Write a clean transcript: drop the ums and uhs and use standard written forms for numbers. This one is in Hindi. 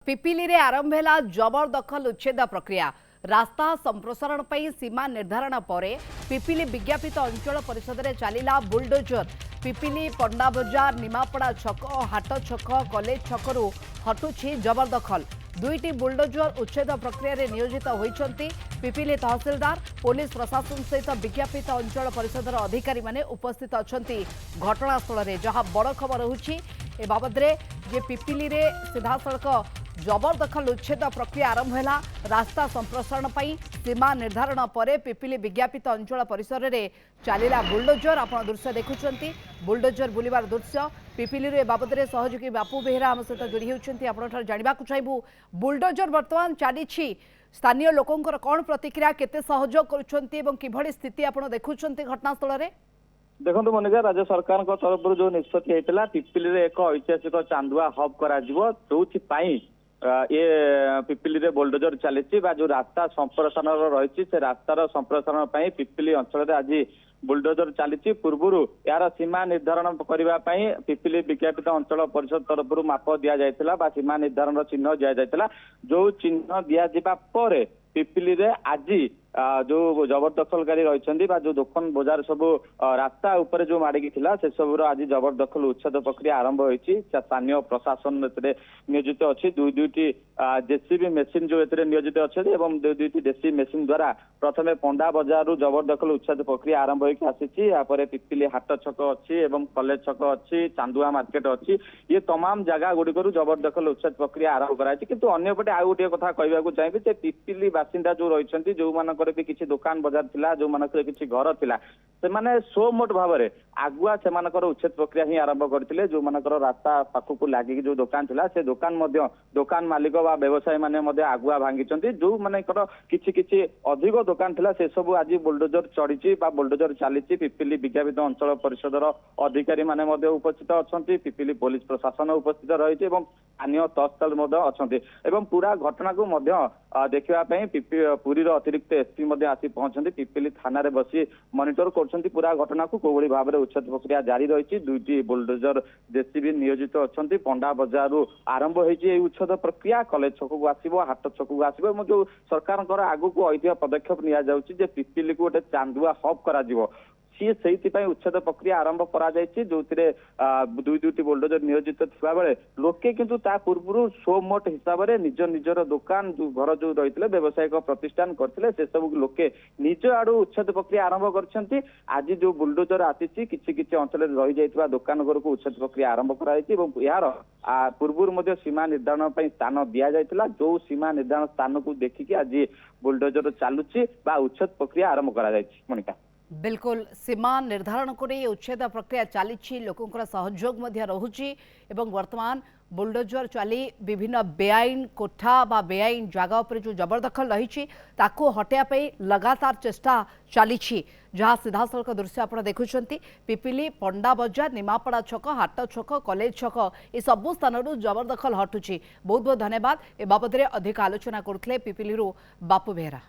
पिपिली रे आरंभ है जबरदखल उच्छेद प्रक्रिया। रास्ता संप्रसारण पर सीमा निर्धारण पर पिपिली विज्ञापित अंचल परिषद में चलिला बुलडोजर। पिपिली पंडा बजार निमापड़ा छक हाट छक कॉलेज छकरू हटुछि जबरदखल। दुईटी बुलडोजर उच्छेद प्रक्रिया रे नियोजित होइछन्ति। पिपिली तहसीलदार पुलिस प्रशासन सहित विज्ञापित अंचल परिषदर अधिकारी माने उपस्थित अछन्ति घटनास्थल रे। जहाँ बड़ खबर होछि ए बाबद रे जे पिपिली रे सीधासड़क जबरदखल उच्छेद प्रक्रिया आरंभ है। रास्ता संप्रसारण पर सीमा निर्धारण पर पिपिली विज्ञापित अंचल परिसर में चलिला बुलडोजर। आप दृश्य देखुं बुलडोजर बुलवार दृश्य पिपिली रे बाबद में सहयोगी बापू बेहरा आम सहित जोड़ी होती। आपको जानवा चाहबू बुलडोजर बर्तमान चली स्थानीय लोकंर कौन प्रतिक्रिया केते सहयोग कर स्थिति आप देखुं घटनास्थल में। देखो मनिका राज्य सरकार तरफ जो निष्पत्ति होता पिपिली रे एक ऐतिहासिक चांदुआ हब करा जो ये पिपिली रे बुलडोजर चली जो रास्ता संप्रसारण रही से रास्तार संप्रसारण पिपिली अंचल आज बुलडोजर चली। पूर्व यार सीमा निर्धारण करने पिपिली विज्ञापित अंचल परिषद तरफ माप दि जाता सीमा निर्धारण चिन्ह दि जाता। जो चिन्ह दि जावा पिपिली रे आज जो जबरदखलकारी रही जो दुकान बजार सब रास्ता उपरे जो माड़िकी से सब आज जबरदखल उच्छेद प्रक्रिया आरंभ होती। स्थानीय प्रशासन नियोजित अच्छी दुईटी जेसीबी मेसीन जो नियोजित अच्छे दुईटी जेसीबी मेसीन द्वारा प्रथम पंडा बजार जबरदखल उच्छेद प्रक्रिया आरंभ होकर पिपिली हाट छक अच्छी कॉलेज छक अच्छी चांदुआ मार्केट अच्छी ये तमाम जगह गुड़िक जबरदखल उच्छेद प्रक्रिया आरंभ कराई। किंतु अन्यपटे आउ गोटे कथा कहवाक चाहिए पिपिली बासिंदा जो रही जो भी किसी दुकान बजार थिला जो मानकर किसी घर थिला से माने सो मोट भाव में आगुआ से उच्छेद प्रक्रिया ही आरंभ करते। जो मानकर रास्ता पाखक लगिक जो दुकान थिला से दुकान मालिक बा व्यवसायी माने आगुआ भांगी जो मानकर किसी अधिक दुकान थिला से सब आज बुलडोजर चढ़ी बुलडोजर चली। पिपिली विज्ञापित अंचल परिषदर अधिकारी माने उपस्थित अच्छा पिपिली पुलिस प्रशासन उपस्थित रही स्थानीय तहसीलदार अच्छा पूरा घटना को देखापी पुरी अतिरिक्त एसपी आसी पहुंचती पिपिली थाना रे बसी मॉनिटर कर पूरा घटना को कोभली भाव में उच्छेद प्रक्रिया जारी रही। दुईटी बुलडोजर जेसीबी नियोजित अच्छा पंडा बजार आरंभ होती उच्छेद प्रक्रिया कॉलेज छक को आसो हाट छक को आसो जो सरकार आगु को ऐतिह्य पदक्षेप नि पिपिली को गोटे चांदुआ हब करा सी से उच्छेद प्रक्रिया आरंभ करा जो दुईटी बुलडोजर नियोजित थिबा बेले लोके किंतु ता पूर्व सो मोट हिसाब से निज निजर दुकान जो घर जो रही व्यवसायिक प्रतिष्ठान करते से सब लोके निज आड़ उच्छेद प्रक्रिया आरंभ कर। आज जो बुलडोजर आसी किसी अंचल रही जाइथिबा दुकान घर को उच्छेद प्रक्रिया आरंभ कराई यार पूर्व सीमा निर्धारण स्थान दि जाइथिला जो सीमा निर्धारण स्थान को देखिकी आज बुलडोजर चलुची उच्छेद प्रक्रिया आरंभ करा मनिका। बिल्कुल सीमा निर्धारण को नहीं उच्छेद प्रक्रिया चली लोकंर सहयोग रहुची एवं वर्तमान बुलडोजर चली विभिन्न बेआईन कोठा बा बेआईन जगह पर जो जबरदखल रही हटाया लगातार चेष्टा चली। जहाँ सीधासलख दृश्य आप देखुं पिपिली पंडा बजार निमापड़ा छक हाट छक कॉलेज छक ये सबू स्थान जबरदखल हटुची। बहुत बहुत धन्यवाद। ए बाबद अधिक आलोचना करते पिपिली बापू बेहरा।